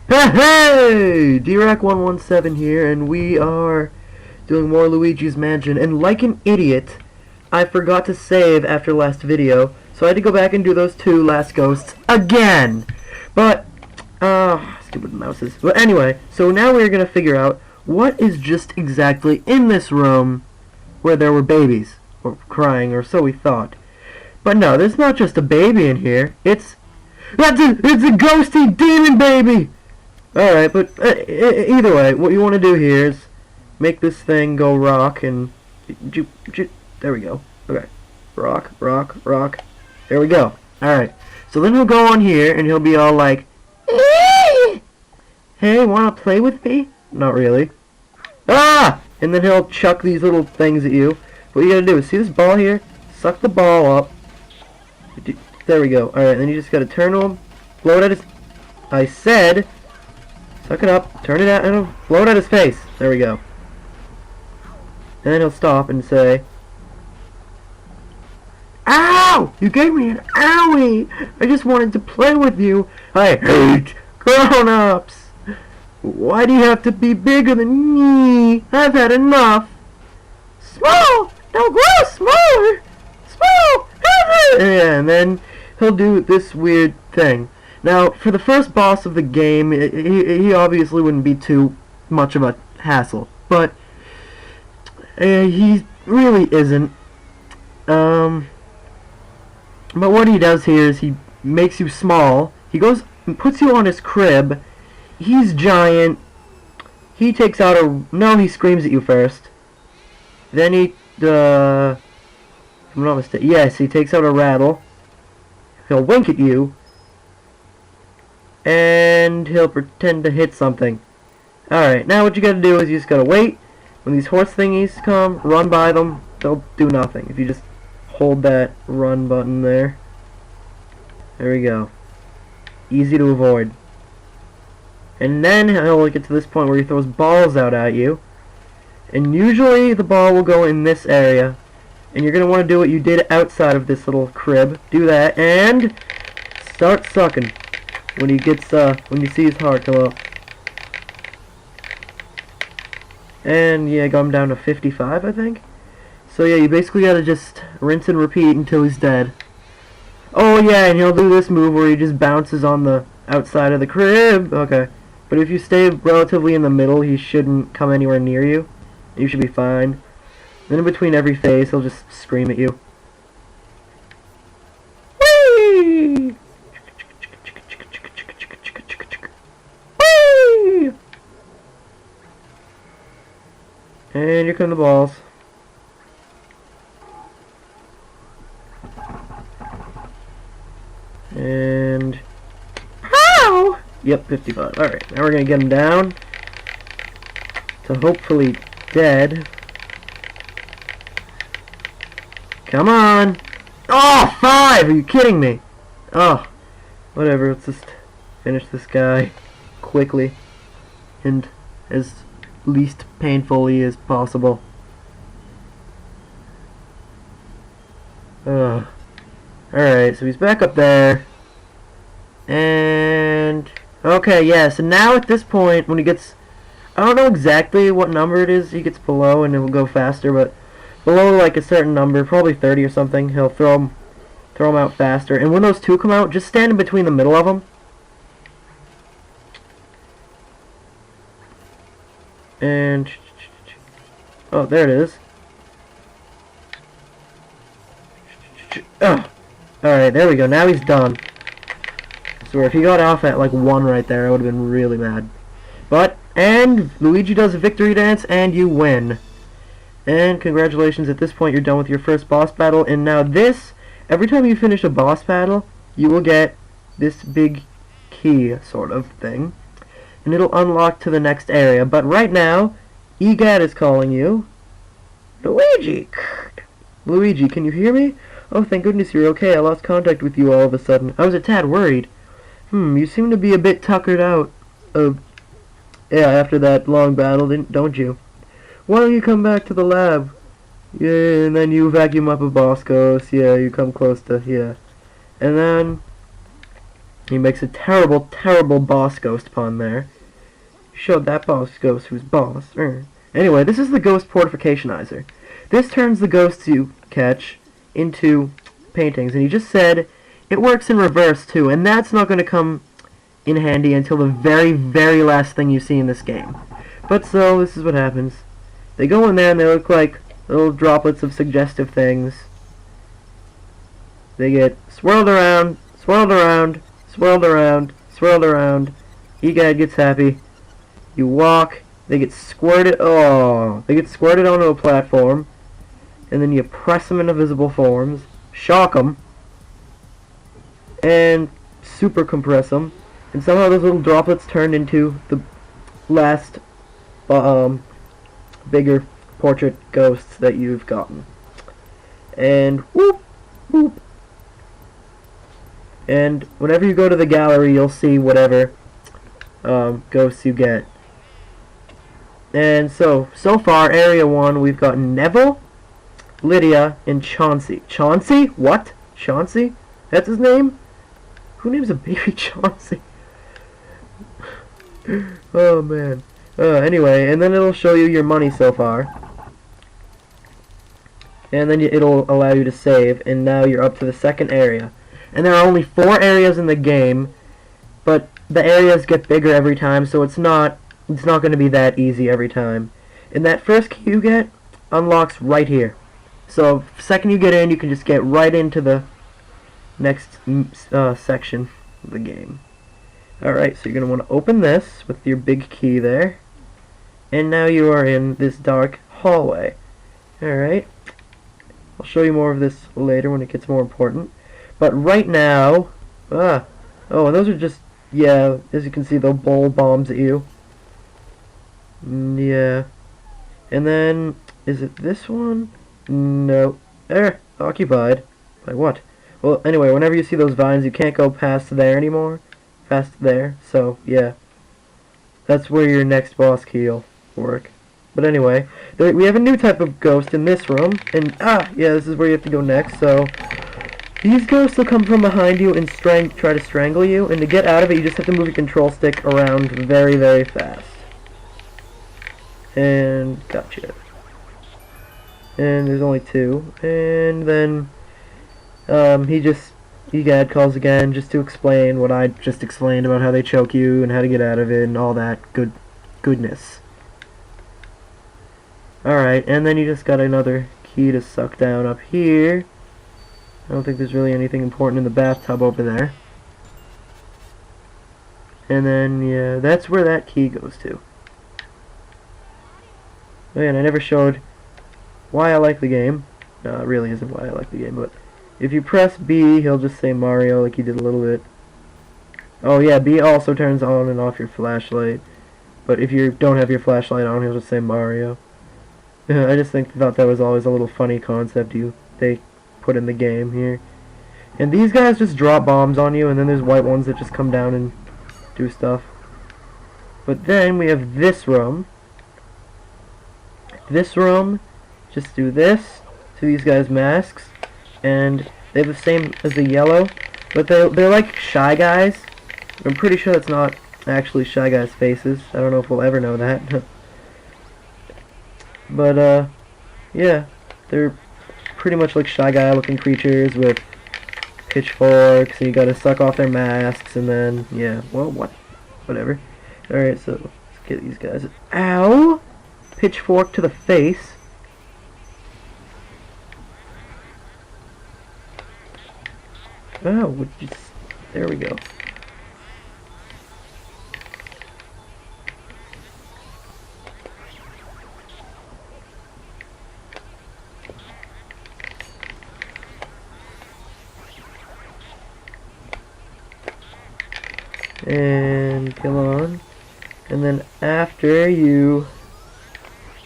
Hey! D-Rack117 here, and we are doing more Luigi's Mansion. And like an idiot, I forgot to save after last video, so I had to go back and do those two last ghosts again! But, stupid mouses. But anyway, so now we're gonna figure out what is just exactly in this room where there were babies, or crying, or so we thought. But no, there's not just a baby in here, it's a ghosty demon baby! Alright, but either way, what you want to do here is make this thing go rock and... There we go. Okay. Rock, rock, rock. There we go. Alright. So then he'll go on here and he'll be all like... Hey, wanna play with me? Not really. Ah! And then he'll chuck these little things at you. What you gotta do is see this ball here? Suck the ball up. There we go. Alright, then you just gotta turn to him. Blow it at his... I said... Suck it up, turn it out, and blow it at his face. There we go. And then he'll stop and say, "Ow! You gave me an owie! I just wanted to play with you. I hate grown-ups. Why do you have to be bigger than me? I've had enough. Small! Now grow smaller! Small! Yeah, and then he'll do this weird thing. Now, for the first boss of the game, he obviously wouldn't be too much of a hassle, but he really isn't. But what he does here is he makes you small. He goes and puts you on his crib. He's giant. He takes out a... No, he screams at you first. Then he... if I'm not mistaken... Yes, he takes out a rattle. He'll wink at you. And he'll pretend to hit something. Alright, now what you gotta do is you just gotta wait. When these horse thingies come, run by them. They'll do nothing. If you just hold that run button there. There we go. Easy to avoid. And then he'll get to this point where he throws balls out at you. And usually the ball will go in this area. And you're gonna want to do what you did outside of this little crib. Do that, and start sucking. When he gets, when you see his heart go up. And, yeah, got him down to 55, I think. So, yeah, you basically gotta just rinse and repeat until he's dead. Oh, yeah, and he'll do this move where he just bounces on the outside of the crib. Okay. But if you stay relatively in the middle, he shouldn't come anywhere near you. You should be fine. Then in between every phase, he'll just scream at you. Whee! And here come the balls. And... Ow! Yep, 55. Alright, now we're gonna get him down to hopefully dead. Come on! Oh, 5! Are you kidding me? Oh, whatever, let's just finish this guy quickly and as least painfully as possible. Alright, so he's back up there. And... okay, yeah, so now at this point, when he gets... I don't know exactly what number it is he gets below, and it will go faster, but below like a certain number, probably 30 or something, he'll throw him out faster. And when those two come out, just stand in between the middle of them. And... oh, there it is. Oh. Alright, there we go. Now he's done. So if he got off at like 1 right there, I would have been really mad. But, and Luigi does a victory dance, and you win. And congratulations, at this point you're done with your first boss battle. And now this, every time you finish a boss battle, you will get this big key sort of thing. And it'll unlock to the next area. But right now, EGAT is calling you. Luigi! Luigi, can you hear me? Oh, thank goodness you're okay. I lost contact with you all of a sudden. I was a tad worried. You seem to be a bit tuckered out. Yeah, after that long battle, don't you? Why don't you come back to the lab? Yeah, and then you vacuum up a boss ghost. Yeah, you come close to, yeah. And then He makes a terrible, terrible boss ghost pun there. Showed that boss ghost who's boss. Anyway, this is the ghost portificationizer. This turns the ghosts you catch into paintings, and he just said it works in reverse too, and that's not going to come in handy until the very, very last thing you see in this game. But so, this is what happens. They go in there and they look like little droplets of suggestive things. They get swirled around, swirled around, swirled around, swirled around. Egad gets happy. You walk, they get squirted, they get squirted onto a platform, and then you press them into visible forms, shock them, and super compress them, and somehow those little droplets turn into the last, bigger portrait ghosts that you've gotten. And whoop, whoop. And whenever you go to the gallery, you'll see whatever ghosts you get. And so far, Area 1, we've got Neville, Lydia, and Chauncey. Chauncey? What? Chauncey? That's his name? Who names a baby Chauncey? Oh, man. Anyway, and then it'll show you your money so far. And then it'll allow you to save, and now you're up to the second area. And there are only 4 areas in the game, but the areas get bigger every time, so it's not going to be that easy every time. And that first key you get unlocks right here. So, the second you get in, you can just get right into the next section of the game. Alright, so you're going to want to open this with your big key there. And now you are in this dark hallway. Alright. I'll show you more of this later when it gets more important. But right now... and those are just... Yeah, as you can see, they'll bowl bombs at you. Yeah. And then... Is it this one? No. Occupied. By what? Well, anyway, whenever you see those vines, you can't go past there anymore. Past there. So, yeah. That's where your next boss key will work. But anyway, we have a new type of ghost in this room. And, yeah, this is where you have to go next. So, these ghosts will come from behind you and try to strangle you. And to get out of it, you just have to move your control stick around very, very fast. And, gotcha. And there's only 2. And then, Egad calls again just to explain what I just explained about how they choke you and how to get out of it and all that goodness. Alright, and then you just got another key to suck down up here. I don't think there's really anything important in the bathtub over there. And then, yeah, that's where that key goes to. Oh, yeah, and I never showed why I like the game. No, it really isn't why I like the game, but if you press B, he'll just say Mario like he did a little bit. Oh, yeah, B also turns on and off your flashlight. But if you don't have your flashlight on, he'll just say Mario. I just thought that was always a little funny concept they put in the game here. And these guys just drop bombs on you, and then there's white ones that just come down and do stuff. But then we have this room. This room, just do this to these guys' masks, and they have the same as the yellow, but they're like Shy Guys. I'm pretty sure that's not actually Shy Guys' faces. I don't know if we'll ever know that. But, yeah, they're pretty much like Shy Guy looking creatures with pitchforks, and you gotta suck off their masks, and then, yeah, well, whatever. Alright, so, let's get these guys. Ow! Pitchfork to the face. Oh, there we go. And come on. And then after you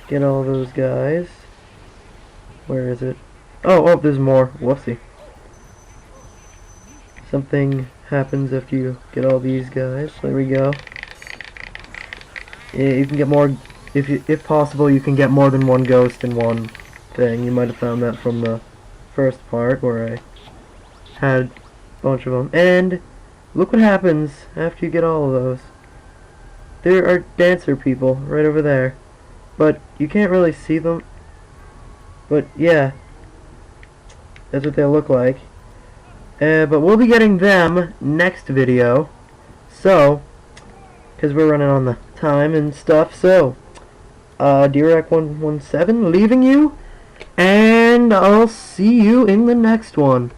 get all those guys, where is it? Oh, there's more. Whoopsie. Something happens after you get all these guys. There we go. Yeah, you can get more, if possible, you can get more than one ghost in one thing. You might have found that from the first part where I had a bunch of them. And look what happens after you get all of those. There are dancer people right over there, but you can't really see them. But yeah, that's what they look like. But we'll be getting them next video. So, because we're running on the time and stuff. So, DREC117 leaving you, and I'll see you in the next one.